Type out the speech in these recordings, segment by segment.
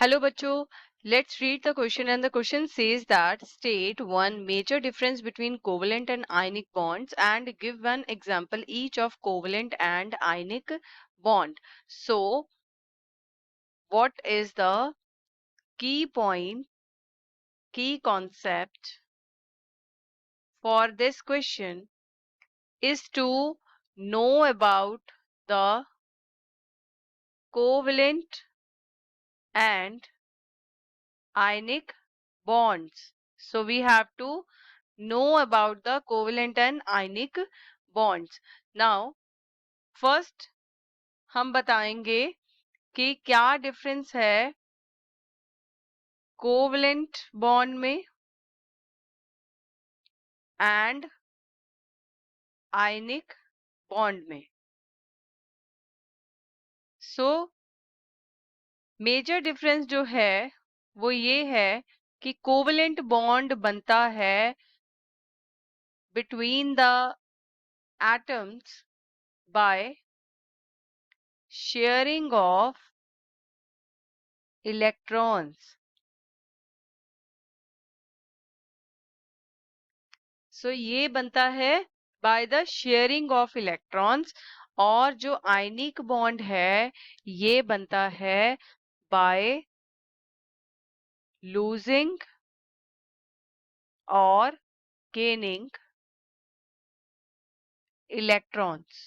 Hello बच्चों, let's read the question and the question says that state one major difference between covalent and ionic bonds and give one example each of covalent and ionic bond. So, what is the key point, key concept for this question is to know about the covalent and ionic bonds. So, we have to know about the covalent and ionic bonds. Now, first हम बताएंगे कि क्या difference है covalent bond में and ionic bond में. So major difference जो है वो ये है कि कोवलेंट बॉन्ड बनता है between the atoms by sharing of electrons. So ये बनता है by the sharing of electrons. और जो आयनिक बॉन्ड है ये बनता है बाय लूजिंग और गेनिंग इलेक्ट्रॉन्स.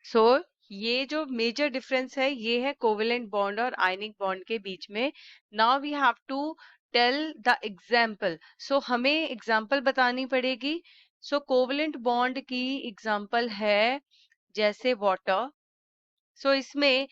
सो ये जो मेजर डिफरेंस है ये है कोवेलेंट बॉन्ड और आयनिक बॉन्ड के बीच में. Now we have to tell the example. So हमें एग्जाम्पल बतानी पड़ेगी. सो कोवेलेंट बॉन्ड की एग्जाम्पल है जैसे वाटर. सो इसमें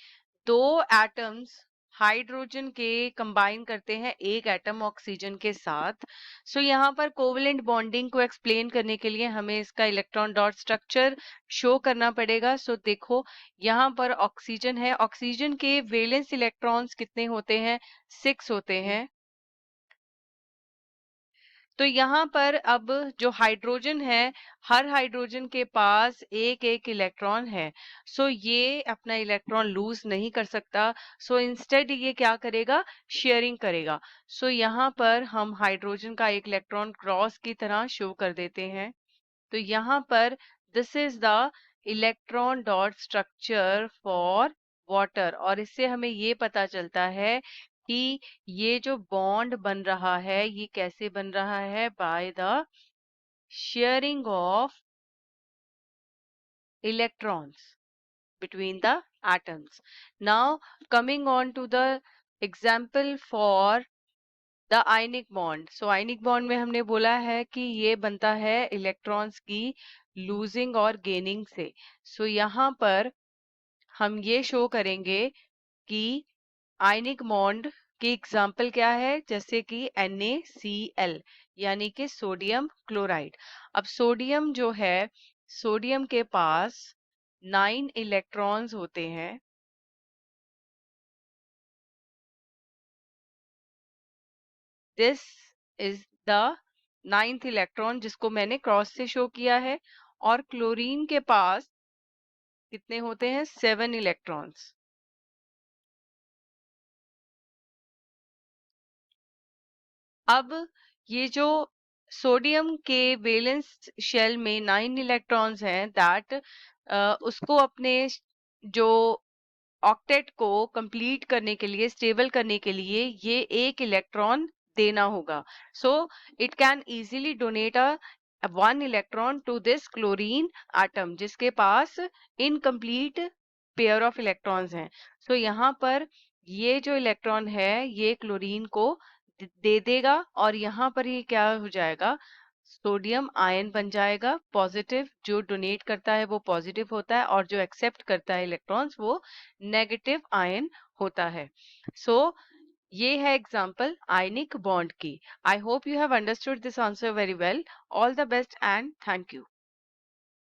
दो एटम्स हाइड्रोजन के कंबाइन करते हैं एक एटम ऑक्सीजन के साथ. सो यहाँ पर कोवेलेंट बॉन्डिंग को एक्सप्लेन करने के लिए हमें इसका इलेक्ट्रॉन डॉट स्ट्रक्चर शो करना पड़ेगा. सो देखो यहाँ पर ऑक्सीजन है. ऑक्सीजन के वैलेंस इलेक्ट्रॉन्स कितने होते हैं? 6 होते हैं. तो यहाँ पर अब जो हाइड्रोजन है हर हाइड्रोजन के पास एक एक इलेक्ट्रॉन है. सो ये अपना इलेक्ट्रॉन लूज नहीं कर सकता. सो इंस्टेड ये क्या करेगा? शेयरिंग करेगा. सो यहाँ पर हम हाइड्रोजन का एक इलेक्ट्रॉन क्रॉस की तरह शो कर देते हैं. तो यहाँ पर this is the electron dot structure for water. और इससे हमें ये पता चलता है कि ये जो बॉन्ड बन रहा है ये कैसे बन रहा है? By the sharing of electrons between the atoms. Now coming on to the example for the ionic bond. So ionic bond में हमने बोला है कि ये बनता है इलेक्ट्रॉन्स की लूजिंग और गेनिंग से. सो यहाँ पर हम ये शो करेंगे कि आयनिक बॉन्ड की एग्जाम्पल क्या है? जैसे कि NaCl यानी कि सोडियम क्लोराइड. अब सोडियम जो है सोडियम के पास 9 इलेक्ट्रॉन्स होते हैं. This is the 9th electron जिसको मैंने क्रॉस से शो किया है. और क्लोरीन के पास कितने होते हैं? 7 इलेक्ट्रॉन्स. अब ये जो सोडियम के वैलेंस शेल में 9 इलेक्ट्रॉन्स हैं दैट उसको अपने जो ऑक्टेट को कंप्लीट करने के लिए स्टेबल करने के लिए ये एक इलेक्ट्रॉन देना होगा. So it can easily donate a 1 electron to this chlorine atom जिसके पास इनकम्प्लीट पेयर ऑफ इलेक्ट्रॉन्स हैं. सो यहाँ पर ये जो इलेक्ट्रॉन है ये क्लोरीन को दे देगा और यहाँ पर ये क्या हो जाएगा? सोडियम आयन बन जाएगा पॉजिटिव. जो डोनेट करता है वो पॉजिटिव होता है और जो एक्सेप्ट करता है इलेक्ट्रॉन्स वो नेगेटिव आयन होता है. सो ये है एग्जांपल आयनिक बॉन्ड की. I hope you have understood this answer very well. All the best and thank you.